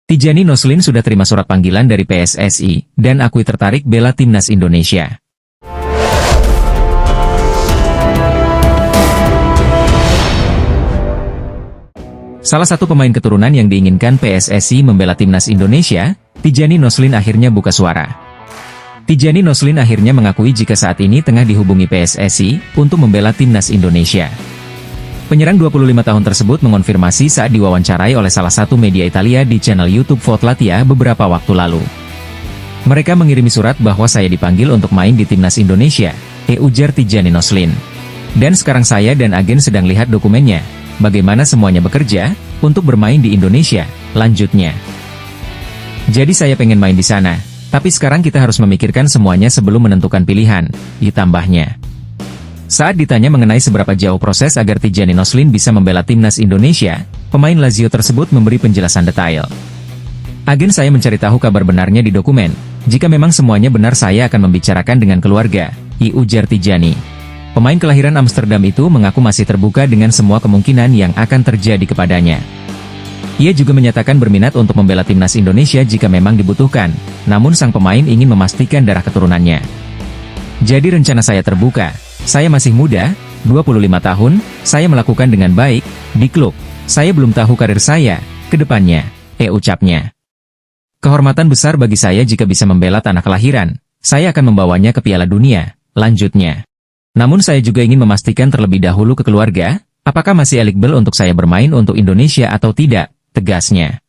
Tijani Noslin sudah terima surat panggilan dari PSSI, dan akui tertarik bela timnas Indonesia. Salah satu pemain keturunan yang diinginkan PSSI membela timnas Indonesia, Tijani Noslin akhirnya buka suara. Tijani Noslin akhirnya mengakui jika saat ini tengah dihubungi PSSI untuk membela timnas Indonesia. Penyerang 25 tahun tersebut mengonfirmasi saat diwawancarai oleh salah satu media Italia di channel YouTube Fotlatia beberapa waktu lalu. Mereka mengirimi surat bahwa saya dipanggil untuk main di timnas Indonesia, ujar Tijani Noslin. Dan sekarang saya dan agen sedang lihat dokumennya, bagaimana semuanya bekerja untuk bermain di Indonesia, lanjutnya. Jadi saya pengen main di sana, tapi sekarang kita harus memikirkan semuanya sebelum menentukan pilihan, ditambahnya. Saat ditanya mengenai seberapa jauh proses agar Tijani Noslin bisa membela timnas Indonesia, pemain Lazio tersebut memberi penjelasan detail. Agen saya mencari tahu kabar benarnya di dokumen, jika memang semuanya benar saya akan membicarakan dengan keluarga, ujar Tijani. Pemain kelahiran Amsterdam itu mengaku masih terbuka dengan semua kemungkinan yang akan terjadi kepadanya. Ia juga menyatakan berminat untuk membela timnas Indonesia jika memang dibutuhkan, namun sang pemain ingin memastikan darah keturunannya. Jadi rencana saya terbuka. Saya masih muda, 25 tahun, saya melakukan dengan baik, di klub. Saya belum tahu karir saya, ke depannya, ucapnya. Kehormatan besar bagi saya jika bisa membela tanah kelahiran, saya akan membawanya ke Piala Dunia, lanjutnya. Namun saya juga ingin memastikan terlebih dahulu ke keluarga, apakah masih eligible untuk saya bermain untuk Indonesia atau tidak, tegasnya.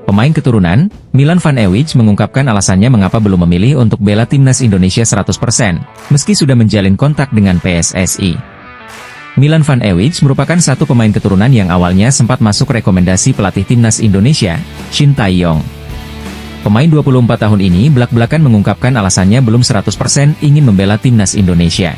Pemain keturunan, Milan Van Ewijk mengungkapkan alasannya mengapa belum memilih untuk bela timnas Indonesia 100%, meski sudah menjalin kontak dengan PSSI. Milan Van Ewijk merupakan satu pemain keturunan yang awalnya sempat masuk rekomendasi pelatih timnas Indonesia, Shin Tae-yong. Pemain 24 tahun ini belak-belakan mengungkapkan alasannya belum 100% ingin membela timnas Indonesia.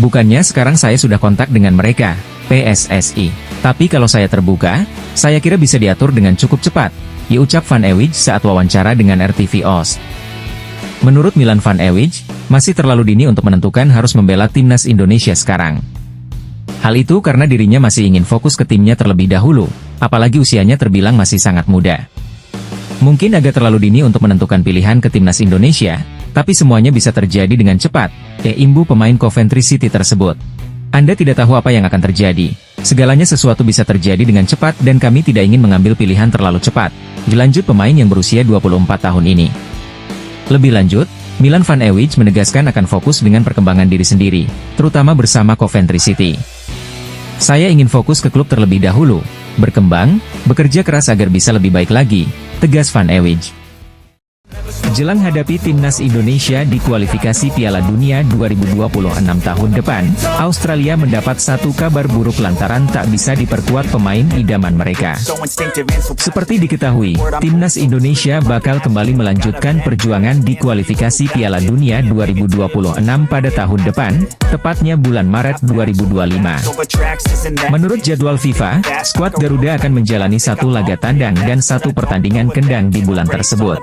Bukannya sekarang saya sudah kontak dengan mereka, PSSI. Tapi kalau saya terbuka, saya kira bisa diatur dengan cukup cepat, ucap Van Ewijk saat wawancara dengan RTV Oost. Menurut Milan Van Ewijk, masih terlalu dini untuk menentukan harus membela timnas Indonesia sekarang. Hal itu karena dirinya masih ingin fokus ke timnya terlebih dahulu, apalagi usianya terbilang masih sangat muda. Mungkin agak terlalu dini untuk menentukan pilihan ke timnas Indonesia, tapi semuanya bisa terjadi dengan cepat, imbu pemain Coventry City tersebut. Anda tidak tahu apa yang akan terjadi. Segalanya sesuatu bisa terjadi dengan cepat dan kami tidak ingin mengambil pilihan terlalu cepat, dilanjut pemain yang berusia 24 tahun ini. Lebih lanjut, Milan Van Ewijk menegaskan akan fokus dengan perkembangan diri sendiri, terutama bersama Coventry City. Saya ingin fokus ke klub terlebih dahulu, berkembang, bekerja keras agar bisa lebih baik lagi, tegas Van Ewijk. Jelang hadapi timnas Indonesia di kualifikasi Piala Dunia 2026 tahun depan, Australia mendapat satu kabar buruk lantaran tak bisa diperkuat pemain idaman mereka. Seperti diketahui, timnas Indonesia bakal kembali melanjutkan perjuangan di kualifikasi Piala Dunia 2026 pada tahun depan, tepatnya bulan Maret 2025. Menurut jadwal FIFA, skuad Garuda akan menjalani satu laga tandang dan satu pertandingan kendang di bulan tersebut.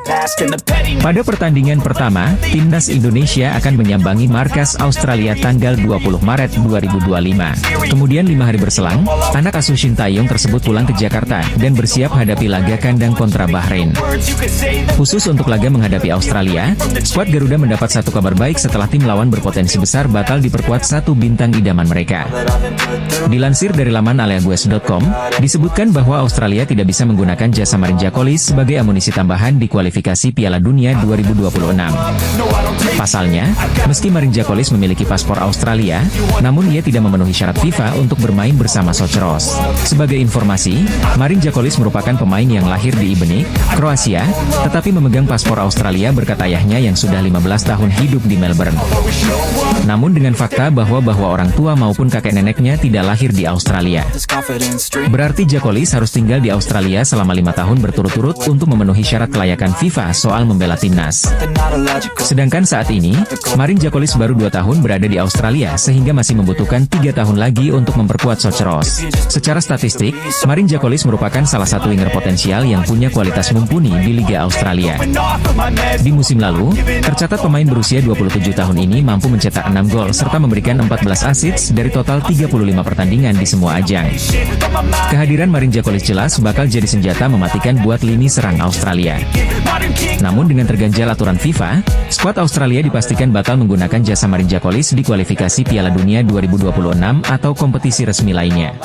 Pada pertandingan pertama, timnas Indonesia akan menyambangi markas Australia tanggal 20 Maret 2025. Kemudian 5 hari berselang, anak asuh Shin Tae-yong tersebut pulang ke Jakarta dan bersiap hadapi laga kandang kontra Bahrain. Khusus untuk laga menghadapi Australia, skuad Garuda mendapat satu kabar baik setelah tim lawan berpotensi besar bakal diperkuat satu bintang idaman mereka. Dilansir dari laman aleagues.com, disebutkan bahwa Australia tidak bisa menggunakan jasa Marin Jakolis sebagai amunisi tambahan di kualifikasi Piala Dunia 2026. Pasalnya, meski Marin Jakolis memiliki paspor Australia, namun ia tidak memenuhi syarat FIFA untuk bermain bersama Soceros. Sebagai informasi, Marin Jakolis merupakan pemain yang lahir di Ibenik, Kroasia, tetapi memegang paspor Australia berkat ayahnya yang sudah 15 tahun hidup di Melbourne. Namun dengan fakta bahwa orang tua maupun kakek neneknya tidak lahir di Australia, berarti Jakolis harus tinggal di Australia selama 5 tahun berturut-turut untuk memenuhi syarat kelayakan FIFA soal membela timnas. Sedangkan saat ini, Marine Jacobs baru 2 tahun berada di Australia sehingga masih membutuhkan 3 tahun lagi untuk memperkuat Soceros. Secara statistik, Marine Jacobs merupakan salah satu winger potensial yang punya kualitas mumpuni di Liga Australia. Di musim lalu, tercatat pemain berusia 27 tahun ini mampu mencetak 6 gol serta memberikan 14 assist dari total 35 pertandingan di semua ajang. Kehadiran Marine Jacobs jelas bakal jadi senjata mematikan buat lini serang Australia. Namun dengan terganjal aturan FIFA, skuad Australia dipastikan bakal menggunakan jasa Marine Jacobs di kualifikasi Piala Dunia 2026 atau kompetisi resmi lainnya.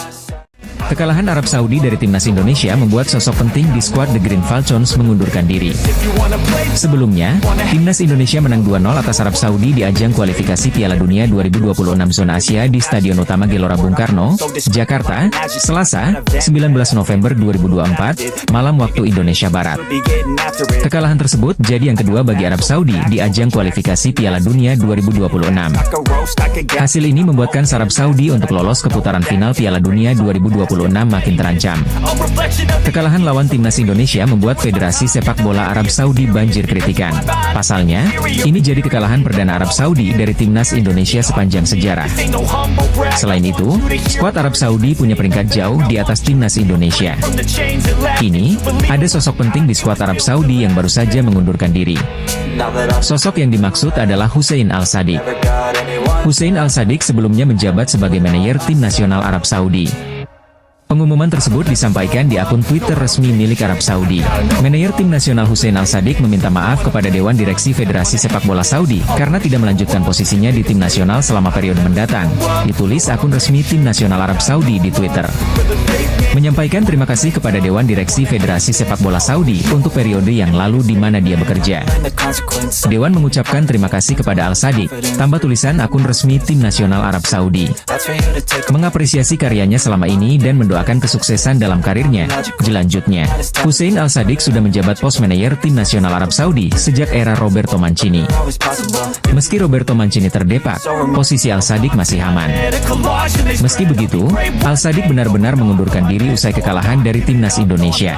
Kekalahan Arab Saudi dari timnas Indonesia membuat sosok penting di skuad The Green Falcons mengundurkan diri. Sebelumnya, timnas Indonesia menang 2-0 atas Arab Saudi di ajang kualifikasi Piala Dunia 2026 zona Asia di Stadion Utama Gelora Bung Karno, Jakarta, Selasa, 19 November 2024, malam waktu Indonesia Barat. Kekalahan tersebut jadi yang kedua bagi Arab Saudi di ajang kualifikasi Piala Dunia 2026. Hasil ini membuatkan Arab Saudi untuk lolos ke putaran final Piala Dunia 2026 makin terancam. Kekalahan lawan timnas Indonesia membuat Federasi Sepak Bola Arab Saudi banjir kritikan. Pasalnya, ini jadi kekalahan perdana Arab Saudi dari timnas Indonesia sepanjang sejarah. Selain itu, skuad Arab Saudi punya peringkat jauh di atas timnas Indonesia. Kini, ada sosok penting di skuad Arab Saudi yang baru saja mengundurkan diri. Sosok yang dimaksud adalah Hussein Al-Sadiq. Hussein Al-Sadiq sebelumnya menjabat sebagai manajer tim nasional Arab Saudi. Pengumuman tersebut disampaikan di akun Twitter resmi milik Arab Saudi. Manajer tim nasional Hussein Al-Sadiq meminta maaf kepada Dewan Direksi Federasi Sepak Bola Saudi karena tidak melanjutkan posisinya di tim nasional selama periode mendatang, ditulis akun resmi tim nasional Arab Saudi di Twitter. Menyampaikan terima kasih kepada Dewan Direksi Federasi Sepak Bola Saudi untuk periode yang lalu di mana dia bekerja. Dewan mengucapkan terima kasih kepada Al-Sadiq, tambah tulisan akun resmi tim nasional Arab Saudi. Mengapresiasi karyanya selama ini dan mendoakan kesuksesan dalam karirnya. Selanjutnya, Hussein Al-Sadiq sudah menjabat pos manajer tim nasional Arab Saudi sejak era Roberto Mancini. Meski Roberto Mancini terdepak, posisi Al-Sadiq masih aman. Meski begitu, Al-Sadiq benar-benar mengundurkan diri usai kekalahan dari timnas Indonesia.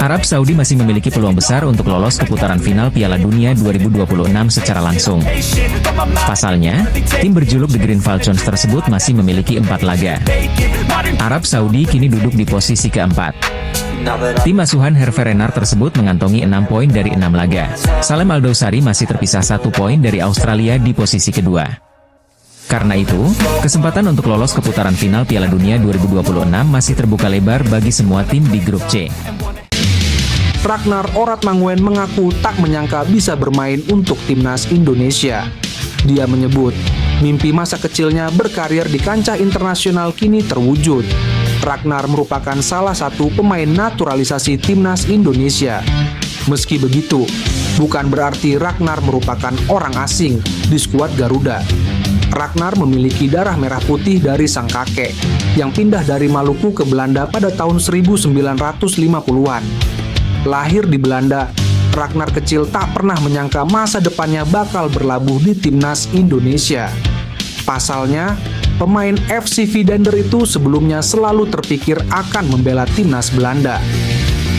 Arab Saudi masih memiliki peluang besar untuk lolos ke putaran final Piala Dunia 2026 secara langsung. Pasalnya, tim berjuluk The Green Falcons tersebut masih memiliki 4 laga. Arab Saudi kini duduk di posisi keempat. Tim asuhan Hervé Renard tersebut mengantongi 6 poin dari 6 laga. Salem Al-Dawsari masih terpisah 1 poin dari Australia di posisi kedua. Karena itu, kesempatan untuk lolos ke putaran final Piala Dunia 2026 masih terbuka lebar bagi semua tim di grup C. Ragnar Oratmanguwen mengaku tak menyangka bisa bermain untuk timnas Indonesia. Dia menyebut, mimpi masa kecilnya berkarir di kancah internasional kini terwujud. Ragnar merupakan salah satu pemain naturalisasi timnas Indonesia. Meski begitu, bukan berarti Ragnar merupakan orang asing di skuad Garuda. Ragnar memiliki darah merah putih dari sang kakek, yang pindah dari Maluku ke Belanda pada tahun 1950-an. Lahir di Belanda, Ragnar kecil tak pernah menyangka masa depannya bakal berlabuh di timnas Indonesia. Pasalnya, pemain FC Vidender itu sebelumnya selalu terpikir akan membela timnas Belanda.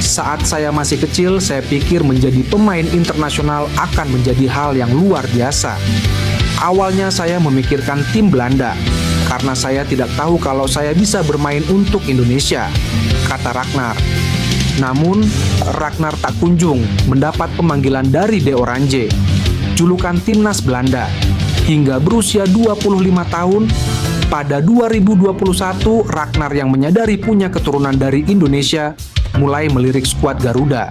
Saat saya masih kecil, saya pikir menjadi pemain internasional akan menjadi hal yang luar biasa. Awalnya saya memikirkan tim Belanda, karena saya tidak tahu kalau saya bisa bermain untuk Indonesia, kata Ragnar. Namun, Ragnar tak kunjung mendapat pemanggilan dari De Oranje, julukan timnas Belanda. Hingga berusia 25 tahun, pada 2021, Ragnar yang menyadari punya keturunan dari Indonesia, mulai melirik skuad Garuda.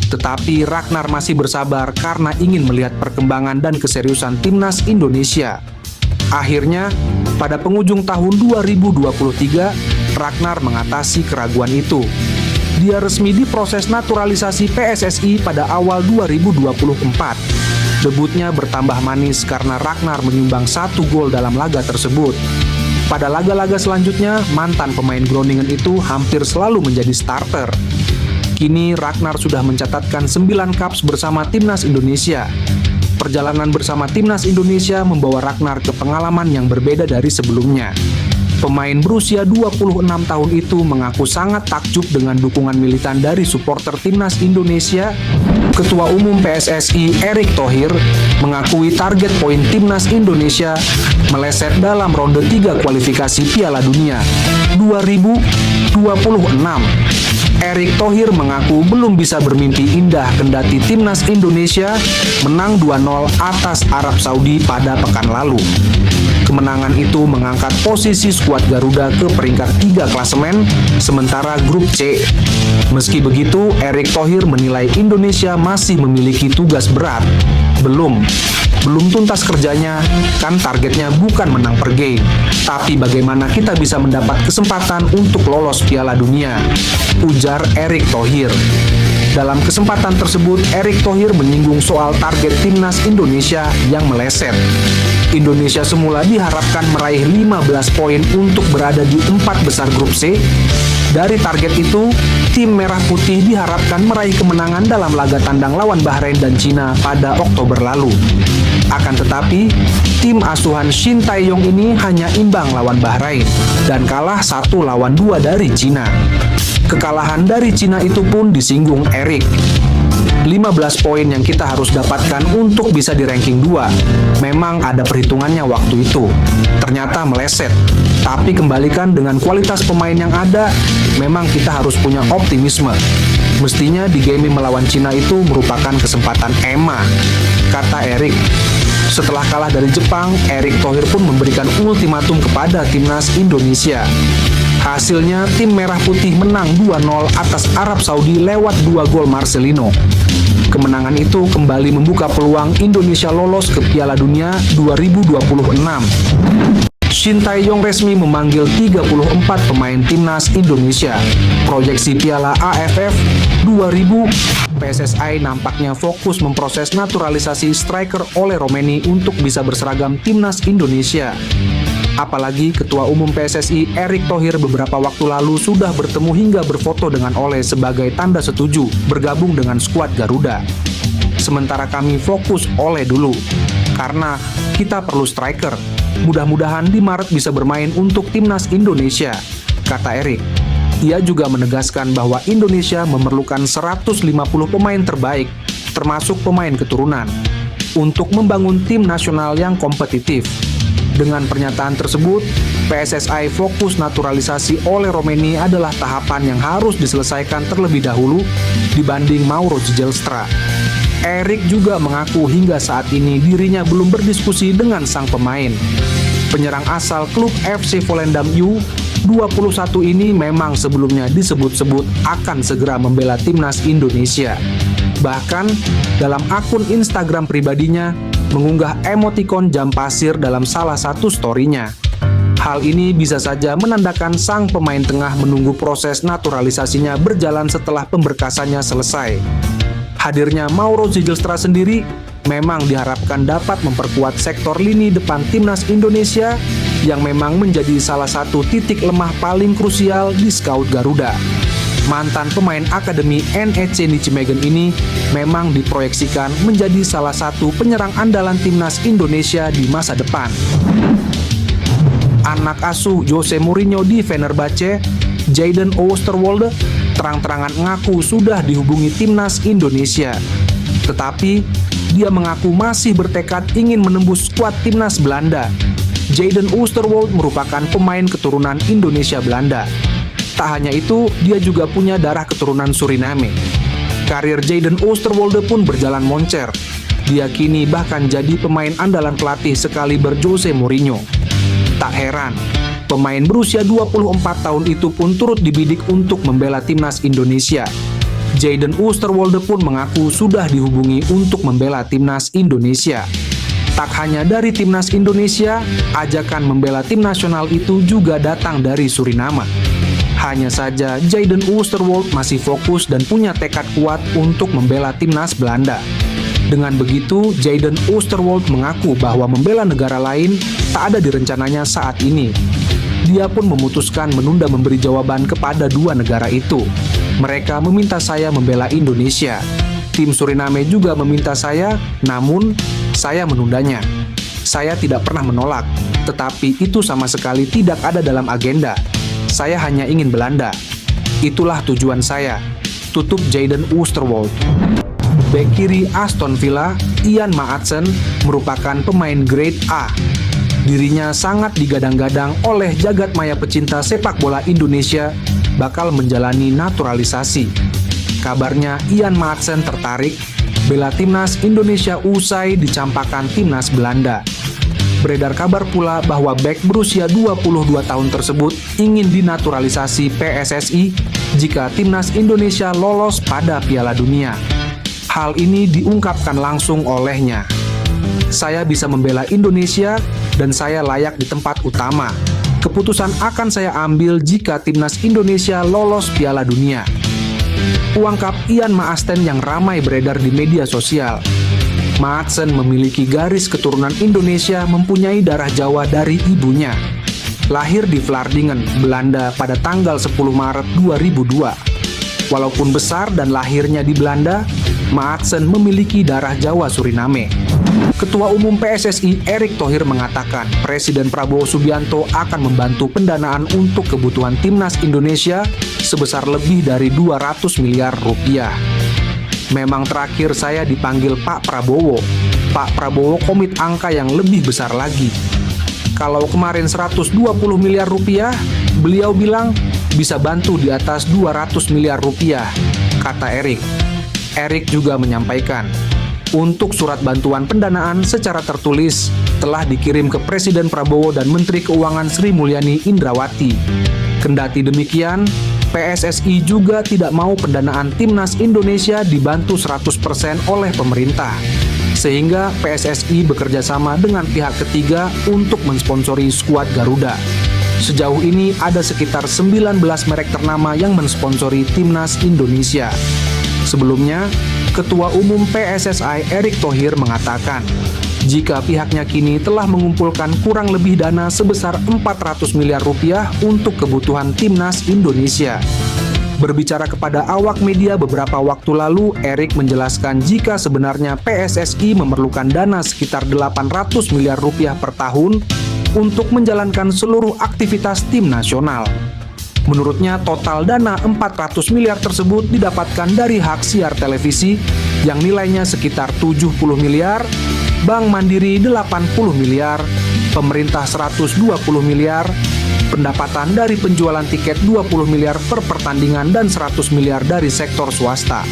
Tetapi Ragnar masih bersabar karena ingin melihat perkembangan dan keseriusan timnas Indonesia. Akhirnya, pada penghujung tahun 2023, Ragnar mengatasi keraguan itu. Dia resmi diproses naturalisasi PSSI pada awal 2024. Debutnya bertambah manis karena Ragnar menyumbang 1 gol dalam laga tersebut. Pada laga-laga selanjutnya, mantan pemain Groningen itu hampir selalu menjadi starter. Kini Ragnar sudah mencatatkan 9 caps bersama timnas Indonesia. Perjalanan bersama timnas Indonesia membawa Ragnar ke pengalaman yang berbeda dari sebelumnya. Pemain berusia 26 tahun itu mengaku sangat takjub dengan dukungan militan dari supporter timnas Indonesia. Ketua Umum PSSI Erick Thohir mengakui target poin timnas Indonesia meleset dalam ronde 3 kualifikasi Piala Dunia 2026. Erick Thohir mengaku belum bisa bermimpi indah kendati timnas Indonesia menang 2-0 atas Arab Saudi pada pekan lalu. Kemenangan itu mengangkat posisi skuad Garuda ke peringkat 3 klasemen, sementara grup C. Meski begitu, Erick Thohir menilai Indonesia masih memiliki tugas berat. Belum tuntas kerjanya, kan targetnya bukan menang per game, tapi bagaimana kita bisa mendapat kesempatan untuk lolos Piala Dunia, ujar Erick Thohir. Dalam kesempatan tersebut, Erick Thohir menyinggung soal target timnas Indonesia yang meleset. Indonesia semula diharapkan meraih 15 poin untuk berada di 4 besar grup C. Dari target itu, tim Merah Putih diharapkan meraih kemenangan dalam laga tandang lawan Bahrain dan Cina pada Oktober lalu. Akan tetapi, tim asuhan Shin Tae-yong ini hanya imbang lawan Bahrain dan kalah 1-2 dari Cina. Kekalahan dari Cina itu pun disinggung Erick. 15 poin yang kita harus dapatkan untuk bisa di ranking 2. Memang ada perhitungannya waktu itu. Ternyata meleset. Tapi kembalikan dengan kualitas pemain yang ada, memang kita harus punya optimisme. Mestinya di game melawan Cina itu merupakan kesempatan emas, kata Erick. Setelah kalah dari Jepang, Erick Thohir pun memberikan ultimatum kepada timnas Indonesia. Hasilnya, tim Merah Putih menang 2-0 atas Arab Saudi lewat 2 gol Marcelino. Kemenangan itu kembali membuka peluang Indonesia lolos ke Piala Dunia 2026. Shin Tae-yong resmi memanggil 34 pemain timnas Indonesia. Proyeksi Piala AFF 2000, PSSI nampaknya fokus memproses naturalisasi striker Ole Romeni untuk bisa berseragam timnas Indonesia. Apalagi Ketua Umum PSSI Erick Thohir beberapa waktu lalu sudah bertemu hingga berfoto dengan Ole sebagai tanda setuju bergabung dengan skuad Garuda. Sementara kami fokus Ole dulu, karena kita perlu striker. Mudah-mudahan di Maret bisa bermain untuk timnas Indonesia, kata Erick. Ia juga menegaskan bahwa Indonesia memerlukan 150 pemain terbaik, termasuk pemain keturunan, untuk membangun tim nasional yang kompetitif. Dengan pernyataan tersebut, PSSI fokus naturalisasi Ole Romeni adalah tahapan yang harus diselesaikan terlebih dahulu dibanding Mauro Zijlstra. Erick juga mengaku hingga saat ini dirinya belum berdiskusi dengan sang pemain. Penyerang asal klub FC Volendam U21 ini memang sebelumnya disebut-sebut akan segera membela timnas Indonesia. Bahkan dalam akun Instagram pribadinya mengunggah emotikon jam pasir dalam salah satu story-nya. Hal ini bisa saja menandakan sang pemain tengah menunggu proses naturalisasinya berjalan setelah pemberkasannya selesai. Hadirnya Mauro Zijlstra sendiri memang diharapkan dapat memperkuat sektor lini depan timnas Indonesia yang memang menjadi salah satu titik lemah paling krusial di skaut Garuda. Mantan pemain akademi NEC Nijmegen ini memang diproyeksikan menjadi salah satu penyerang andalan timnas Indonesia di masa depan. Anak asuh Jose Mourinho di Fenerbahce, Jadon Oosterwolde, terang-terangan mengaku sudah dihubungi timnas Indonesia. Tetapi, dia mengaku masih bertekad ingin menembus skuad timnas Belanda. Jadon Oosterwolde merupakan pemain keturunan Indonesia Belanda. Tak hanya itu, dia juga punya darah keturunan Suriname. Karir Jadon Oosterwolde pun berjalan moncer. Dia kini bahkan jadi pemain andalan pelatih sekaliber Jose Mourinho. Tak heran, pemain berusia 24 tahun itu pun turut dibidik untuk membela timnas Indonesia. Jadon Oosterwolde pun mengaku sudah dihubungi untuk membela timnas Indonesia. Tak hanya dari timnas Indonesia, ajakan membela tim nasional itu juga datang dari Suriname. Hanya saja Jadon Oosterwolde masih fokus dan punya tekad kuat untuk membela timnas Belanda. Dengan begitu, Jadon Oosterwolde mengaku bahwa membela negara lain tak ada di rencananya saat ini. Dia pun memutuskan menunda memberi jawaban kepada dua negara itu. Mereka meminta saya membela Indonesia. Tim Suriname juga meminta saya, namun saya menundanya. Saya tidak pernah menolak, tetapi itu sama sekali tidak ada dalam agenda. Saya hanya ingin Belanda. Itulah tujuan saya. Tutup Jayden Oosterwolde. Bek kiri Aston Villa, Ian Maatsen, merupakan pemain grade A. Dirinya sangat digadang-gadang oleh jagat maya pecinta sepak bola Indonesia bakal menjalani naturalisasi. Kabarnya Ian Maatsen tertarik bela timnas Indonesia usai dicampakkan timnas Belanda. Beredar kabar pula bahwa bek berusia 22 tahun tersebut ingin dinaturalisasi PSSI jika timnas Indonesia lolos pada Piala Dunia. Hal ini diungkapkan langsung olehnya. Saya bisa membela Indonesia dan saya layak di tempat utama. Keputusan akan saya ambil jika timnas Indonesia lolos Piala Dunia. Ungkap Ian Maatsen yang ramai beredar di media sosial. Maatsen memiliki garis keturunan Indonesia, mempunyai darah Jawa dari ibunya. Lahir di Vlaardingen, Belanda pada tanggal 10 Maret 2002. Walaupun besar dan lahirnya di Belanda, Maatsen memiliki darah Jawa Suriname. Ketua Umum PSSI Erick Thohir mengatakan Presiden Prabowo Subianto akan membantu pendanaan untuk kebutuhan timnas Indonesia sebesar lebih dari 200 miliar rupiah. Memang terakhir saya dipanggil Pak Prabowo. Pak Prabowo komit angka yang lebih besar lagi. Kalau kemarin 120 miliar rupiah, beliau bilang bisa bantu di atas 200 miliar rupiah, kata Erick. Erick juga menyampaikan, untuk surat bantuan pendanaan secara tertulis telah dikirim ke Presiden Prabowo dan Menteri Keuangan Sri Mulyani Indrawati. Kendati demikian, PSSI juga tidak mau pendanaan timnas Indonesia dibantu 100% oleh pemerintah. Sehingga PSSI bekerja sama dengan pihak ketiga untuk mensponsori skuad Garuda. Sejauh ini ada sekitar 19 merek ternama yang mensponsori timnas Indonesia. Sebelumnya, Ketua Umum PSSI Erick Thohir mengatakan, jika pihaknya kini telah mengumpulkan kurang lebih dana sebesar 400 miliar rupiah untuk kebutuhan timnas Indonesia. Berbicara kepada awak media beberapa waktu lalu, Erick menjelaskan jika sebenarnya PSSI memerlukan dana sekitar 800 miliar rupiah per tahun untuk menjalankan seluruh aktivitas tim nasional. Menurutnya, total dana 400 miliar tersebut didapatkan dari hak siar televisi yang nilainya sekitar 70 miliar, Bank Mandiri 80 miliar, pemerintah 120 miliar, pendapatan dari penjualan tiket 20 miliar per pertandingan dan 100 miliar dari sektor swasta.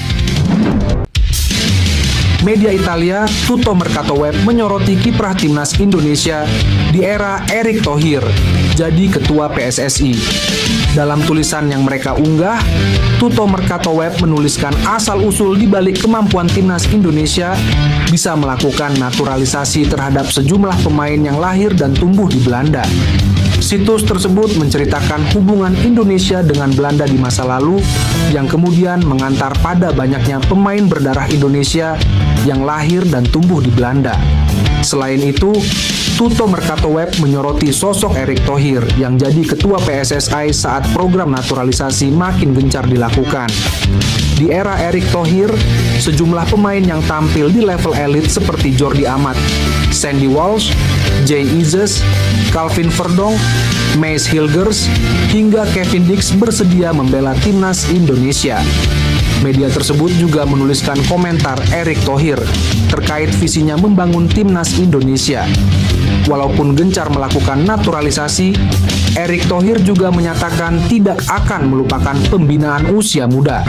Media Italia, Tutto Mercato Web menyoroti kiprah timnas Indonesia di era Erick Thohir jadi ketua PSSI. Dalam tulisan yang mereka unggah, Tutto Mercato Web menuliskan asal-usul di balik kemampuan timnas Indonesia bisa melakukan naturalisasi terhadap sejumlah pemain yang lahir dan tumbuh di Belanda. Situs tersebut menceritakan hubungan Indonesia dengan Belanda di masa lalu yang kemudian mengantar pada banyaknya pemain berdarah Indonesia yang lahir dan tumbuh di Belanda. Selain itu, Tutto Mercato Web menyoroti sosok Erick Thohir yang jadi ketua PSSI saat program naturalisasi makin gencar dilakukan. Di era Erick Thohir, sejumlah pemain yang tampil di level elit seperti Jordi Amat, Sandy Walsh, Jay Ises, Calvin Verdonk, Mace Hilgers, hingga Kevin Dix bersedia membela timnas Indonesia. Media tersebut juga menuliskan komentar Erick Thohir terkait visinya membangun timnas Indonesia. Walaupun gencar melakukan naturalisasi, Erick Thohir juga menyatakan tidak akan melupakan pembinaan usia muda.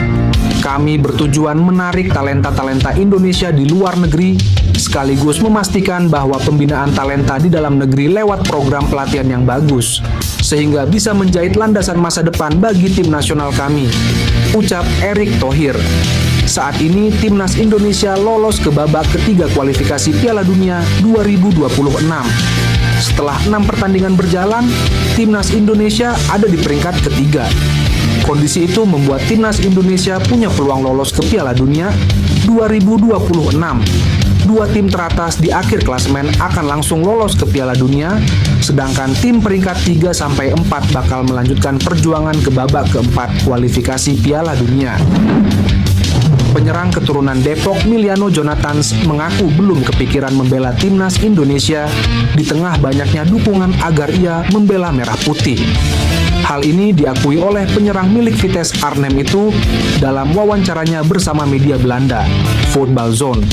Kami bertujuan menarik talenta-talenta Indonesia di luar negeri, sekaligus memastikan bahwa pembinaan talenta di dalam negeri lewat program pelatihan yang bagus, sehingga bisa menjahit landasan masa depan bagi tim nasional kami, ucap Erick Thohir. Saat ini, timnas Indonesia lolos ke babak ketiga kualifikasi Piala Dunia 2026. Setelah 6 pertandingan berjalan, timnas Indonesia ada di peringkat ketiga. Kondisi itu membuat timnas Indonesia punya peluang lolos ke Piala Dunia 2026. Dua tim teratas di akhir klasemen akan langsung lolos ke Piala Dunia, sedangkan tim peringkat 3-4 bakal melanjutkan perjuangan ke babak keempat kualifikasi Piala Dunia. Penyerang keturunan Depok Miliano Jonathans mengaku belum kepikiran membela timnas Indonesia di tengah banyaknya dukungan agar ia membela merah putih. Hal ini diakui oleh penyerang milik Vitesse Arnhem itu dalam wawancaranya bersama media Belanda, Voetbalzone.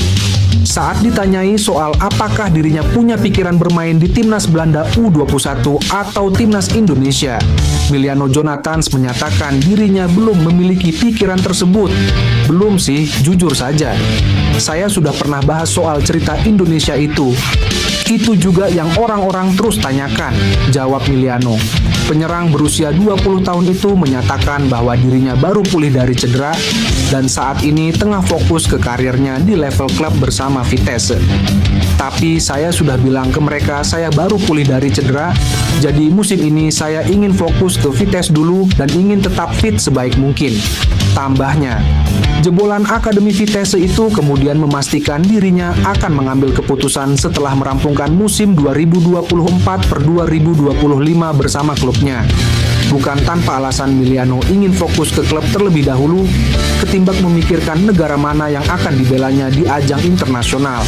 Saat ditanyai soal apakah dirinya punya pikiran bermain di timnas Belanda U21 atau timnas Indonesia, Miliano Jonathans menyatakan dirinya belum memiliki pikiran tersebut. Belum sih, jujur saja. Saya sudah pernah bahas soal cerita Indonesia itu. Itu juga yang orang-orang terus tanyakan, jawab Miliano. Penyerang berusia 20 tahun itu menyatakan bahwa dirinya baru pulih dari cedera dan saat ini tengah fokus ke karirnya di level klub bersama Vitesse. Tapi saya sudah bilang ke mereka saya baru pulih dari cedera, jadi musim ini saya ingin fokus ke Vitesse dulu dan ingin tetap fit sebaik mungkin. Tambahnya, jebolan Akademi Vitesse itu kemudian memastikan dirinya akan mengambil keputusan setelah merampungkan musim 2024-2025 bersama klubnya. Bukan tanpa alasan Miliano ingin fokus ke klub terlebih dahulu, ketimbang memikirkan negara mana yang akan dibelanya di ajang internasional.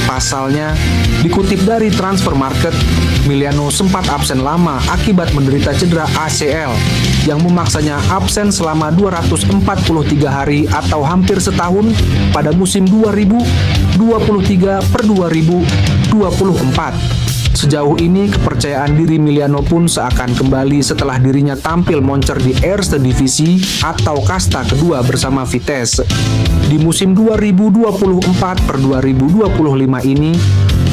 Pasalnya, dikutip dari Transfer Market, Miliano sempat absen lama akibat menderita cedera ACL yang memaksanya absen selama 243 hari atau hampir setahun pada musim 2023-2024. Sejauh ini kepercayaan diri Miliano pun seakan kembali setelah dirinya tampil moncer di Eerste Divisie atau kasta kedua bersama Vitesse. Di musim 2024-2025 ini,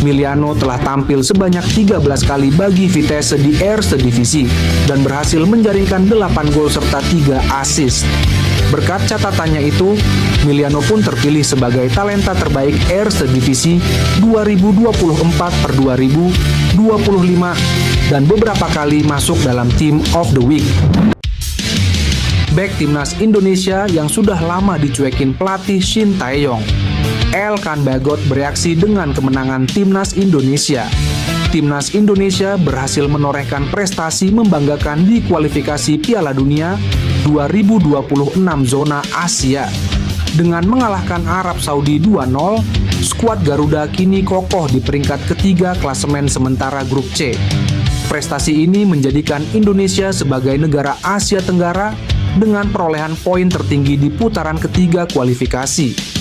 Miliano telah tampil sebanyak 13 kali bagi Vitesse di Eerste Divisie dan berhasil menjaringkan 8 gol serta 3 assist. Berkat catatannya itu, Miliano pun terpilih sebagai talenta terbaik Eerste Divisie 2024-2025 dan beberapa kali masuk dalam Team of the Week. Bek timnas Indonesia yang sudah lama dicuekin pelatih Shin Tae-yong, Elkan Bagot bereaksi dengan kemenangan timnas Indonesia. Timnas Indonesia berhasil menorehkan prestasi membanggakan di kualifikasi Piala Dunia 2026 zona Asia. Dengan mengalahkan Arab Saudi 2-0, skuad Garuda kini kokoh di peringkat ketiga klasemen sementara grup C. Prestasi ini menjadikan Indonesia sebagai negara Asia Tenggara dengan perolehan poin tertinggi di putaran ketiga kualifikasi.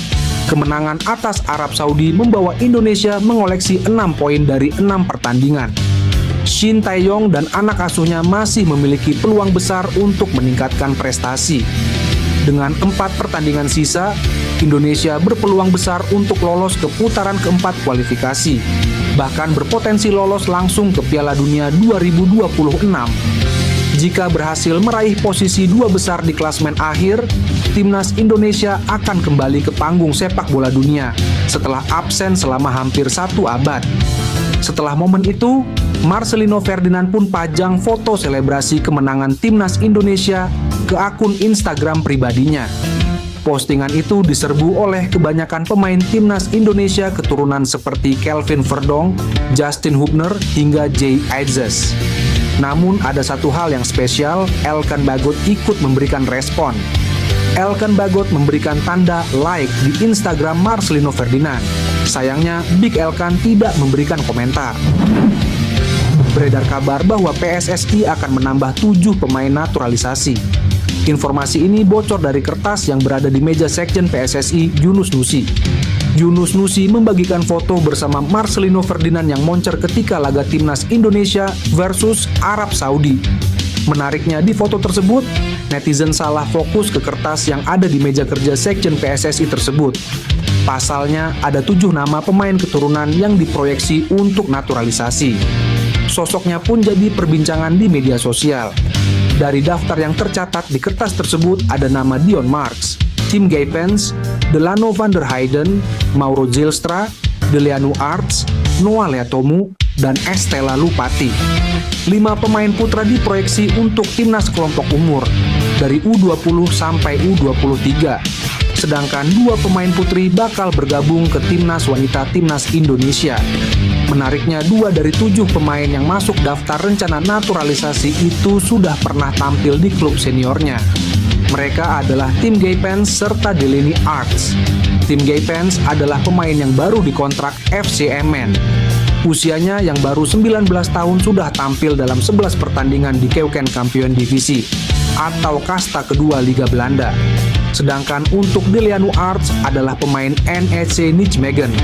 Kemenangan atas Arab Saudi membawa Indonesia mengoleksi 6 poin dari 6 pertandingan. Shin Tae-yong dan anak asuhnya masih memiliki peluang besar untuk meningkatkan prestasi. Dengan 4 pertandingan sisa, Indonesia berpeluang besar untuk lolos ke putaran keempat kualifikasi, bahkan berpotensi lolos langsung ke Piala Dunia 2026. Jika berhasil meraih posisi 2 besar di klasemen akhir, timnas Indonesia akan kembali ke panggung sepak bola dunia setelah absen selama hampir 1 abad. Setelah momen itu, Marcelino Ferdinand pun pajang foto selebrasi kemenangan timnas Indonesia ke akun Instagram pribadinya. Postingan itu diserbu oleh kebanyakan pemain timnas Indonesia keturunan seperti Kelvin Verdonk, Justin Hubner, hingga Jay Itzes. Namun ada satu hal yang spesial, Elkan Bagot ikut memberikan respon. Elkan Bagot memberikan tanda like di Instagram Marcelino Ferdinand. Sayangnya, Big Elkan tidak memberikan komentar. Beredar kabar bahwa PSSI akan menambah 7 pemain naturalisasi. Informasi ini bocor dari kertas yang berada di meja sekjen PSSI, Yunus Nusi. Yunus Nusi membagikan foto bersama Marcelino Ferdinand yang moncer ketika laga timnas Indonesia versus Arab Saudi. Menariknya di foto tersebut, netizen salah fokus ke kertas yang ada di meja kerja sekjen PSSI tersebut. Pasalnya, ada 7 nama pemain keturunan yang diproyeksi untuk naturalisasi. Sosoknya pun jadi perbincangan di media sosial. Dari daftar yang tercatat di kertas tersebut ada nama Dion Marks, Tim Gaypens, Delano van der Heyden, Mauro Zylstra, Deleanu Arts, Noah Leatomu, dan Estella Lupati. 5 pemain putra diproyeksi untuk timnas kelompok umur, dari U20 sampai U23. Sedangkan 2 pemain putri bakal bergabung ke timnas wanita timnas Indonesia. Menariknya 2 dari 7 pemain yang masuk daftar rencana naturalisasi itu sudah pernah tampil di klub seniornya. Mereka adalah Tim Gaypens serta Delaney Arts. Tim Gaypens adalah pemain yang baru dikontrak FC Emmen. Usianya yang baru 19 tahun sudah tampil dalam 11 pertandingan di Keuken Kampion Divisi atau kasta kedua Liga Belanda. Sedangkan untuk Delaney Arts adalah pemain NEC Nijmegen.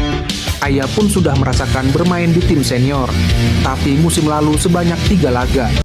Ia pun sudah merasakan bermain di tim senior, tapi musim lalu sebanyak 3 laga.